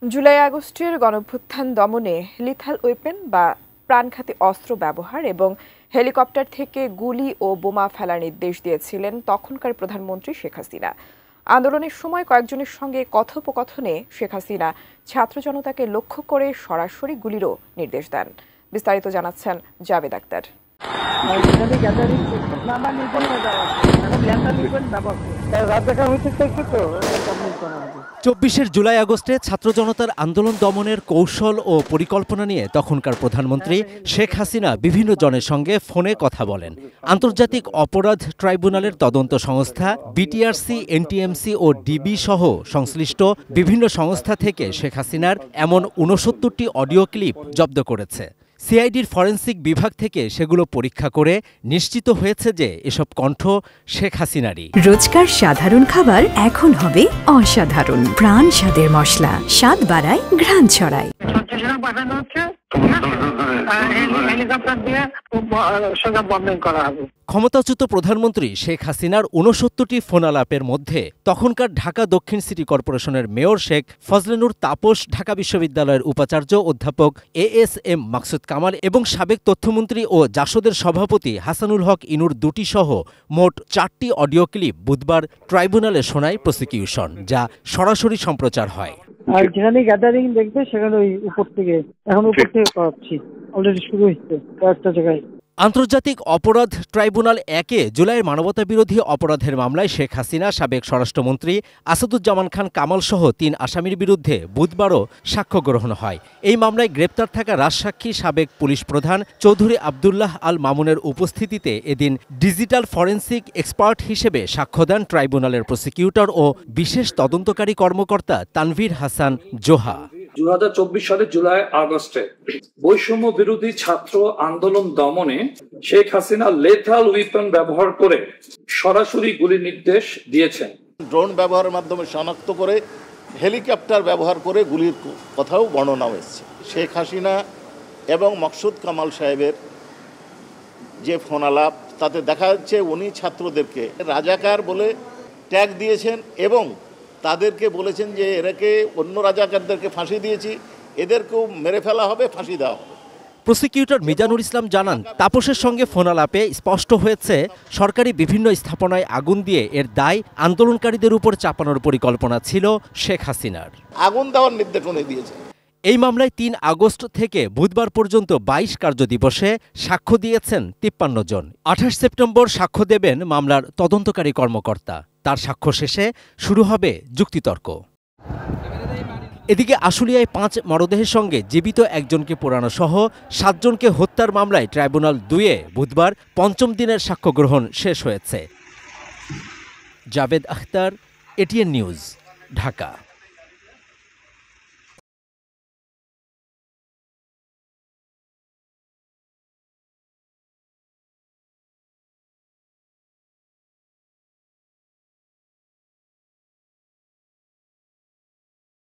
জুলাই আগস্টের গণঅভ্যুত্থান দমনে লিথাল ওয়েপন বা প্রাণঘাতী অস্ত্র ব্যবহার এবং হেলিকপ্টার থেকে গুলি ও বোমা ফেলার নির্দেশ দিয়েছিলেন তখনকার প্রধানমন্ত্রী শেখ হাসিনা। আন্দোলনের সময় কয়েকজনের সঙ্গে কথোপকথনে শেখ হাসিনা ছাত্র জনতাকে লক্ষ্য করে সরাসরি গুলিরও নির্দেশ দেন। বিস্তারিত জানাচ্ছেন জাভেদ আক্তার। ২৪ জুলাই আগস্টে ছাত্র জনতার আন্দোলন দমনের কৌশল ও পরিকল্পনা নিয়ে তখনকার প্রধানমন্ত্রী শেখ হাসিনা বিভিন্ন জনের সঙ্গে ফোনে কথা বলেন। আন্তর্জাতিক অপরাধ ট্রাইব্যুনালের তদন্ত সংস্থা বিটিআরসি, এনটিএমসি ও ডিবি সহ সংশ্লিষ্ট বিভিন্ন সংস্থা থেকে শেখ হাসিনার এমন ৬৯টি অডিও ক্লিপ জব্দ করেছে। সিআইডির ফরেনসিক বিভাগ থেকে সেগুলো পরীক্ষা করে নিশ্চিত হয়েছে যে এসব কণ্ঠ শেখ হাসিনারই। রোজকার সাধারণ খাবার এখন হবে অসাধারণ। প্রাণ স্বাদের মশলা, স্বাদ বাড়ায়, ঘ্রাণ ছড়ায়। ক্ষমতাচ্যুত প্রধানমন্ত্রী শেখ হাসিনার ৬৯টি ফোনালাপের মধ্যে তখনকার ঢাকা দক্ষিণ সিটি কর্পোরেশনের মেয়র শেখ ফজলেনুর তাপস, ঢাকা বিশ্ববিদ্যালয়ের উপাচার্য অধ্যাপক এএসএম মাকসুদ কামাল এবং সাবেক তথ্যমন্ত্রী ও জাসদের সভাপতি হাসানুল হক ইনুর দুটি সহ মোট 4টি অডিও ক্লিপ বুধবার ট্রাইব্যুনালে শোনায় প্রসিকিউশন, যা সরাসরি সম্প্রচার হয়। আর যেখানে গ্যাদারিং দেখবে সেখানে ওই উপর থেকে করাচ্ছি, অলরেডি শুরু হয়েছে কয়েকটা জায়গায়। আন্তর্জাতিক অপরাধ ট্রাইব্যুনাল 1-এ জুলাইয়ের মানবতাবিরোধী অপরাধের মামলায় শেখ হাসিনা, সাবেক স্বরাষ্ট্রমন্ত্রী আসাদুজ্জামান খান কামাল সহ 3 আসামির বিরুদ্ধে বুধবারও সাক্ষ্য গ্রহণ হয়। এই মামলায় গ্রেপ্তার থাকা রাজসাক্ষী সাবেক পুলিশ প্রধান চৌধুরী আবদুল্লাহ আল মামুনের উপস্থিতিতে এদিন ডিজিটাল ফরেনসিক এক্সপার্ট হিসেবে সাক্ষ্য দেন ট্রাইব্যুনালের প্রসিকিউটর ও বিশেষ তদন্তকারী কর্মকর্তা তানভীর হাসান জোহা। 2024 সালের জুলাই আগস্টে বৈষম্য বিরোধী ছাত্র আন্দোলন দমনে শেখ হাসিনা লেথাল ওয়েপন ব্যবহার করে সরাসরি গুলির নির্দেশ দিয়েছেন। ড্রোন ব্যবহারের মাধ্যমে শনাক্ত করে হেলিকপ্টার ব্যবহার করে গুলির কথাও বর্ণনা হয়েছে। শেখ হাসিনা এবং মকসুদ কামাল সাহেবের যে ফোনালাপ, তাতে দেখা যাচ্ছে উনি ছাত্রদেরকে রাজাকার বলে ট্যাগ দিয়েছেন এবং তাদেরকে বলেছেন যে এরাকে অন্য রাজাকারদেরকে ফাঁসি দিয়েছি, এদেরকেও মেরে ফেলা হবে, ফাঁসি দেওয়া হবে। প্রসিকিউটর মিজানুর ইসলাম জানান, তাপসের সঙ্গে ফোনালাপে স্পষ্ট হয়েছে সরকারি বিভিন্ন স্থাপনায় আগুন দিয়ে এর দায় আন্দোলনকারীদের উপর চাপানোর পরিকল্পনা ছিল শেখ হাসিনার। আগুন দেওয়ার নির্দেশ উনি দিয়েছেন। এই মামলায় 3 আগস্ট থেকে বুধবার পর্যন্ত 22 কার্যদিবসে সাক্ষ্য দিয়েছেন 53 জন। 28 সেপ্টেম্বর সাক্ষ্য দেবেন মামলার তদন্তকারী কর্মকর্তা। তার সাক্ষ্য শেষে শুরু হবে যুক্তিতর্ক। এদিকে আশুলিয়ায় 5 মরদেহের সঙ্গে জীবিত একজনকে পোড়ানো সহ 7 জনকে হত্যার মামলায় ট্রাইব্যুনাল 2-এ বুধবার 5ম দিনের সাক্ষ্য গ্রহণ শেষ হয়েছে। Javed Akhtar, ATN news, Dhaka.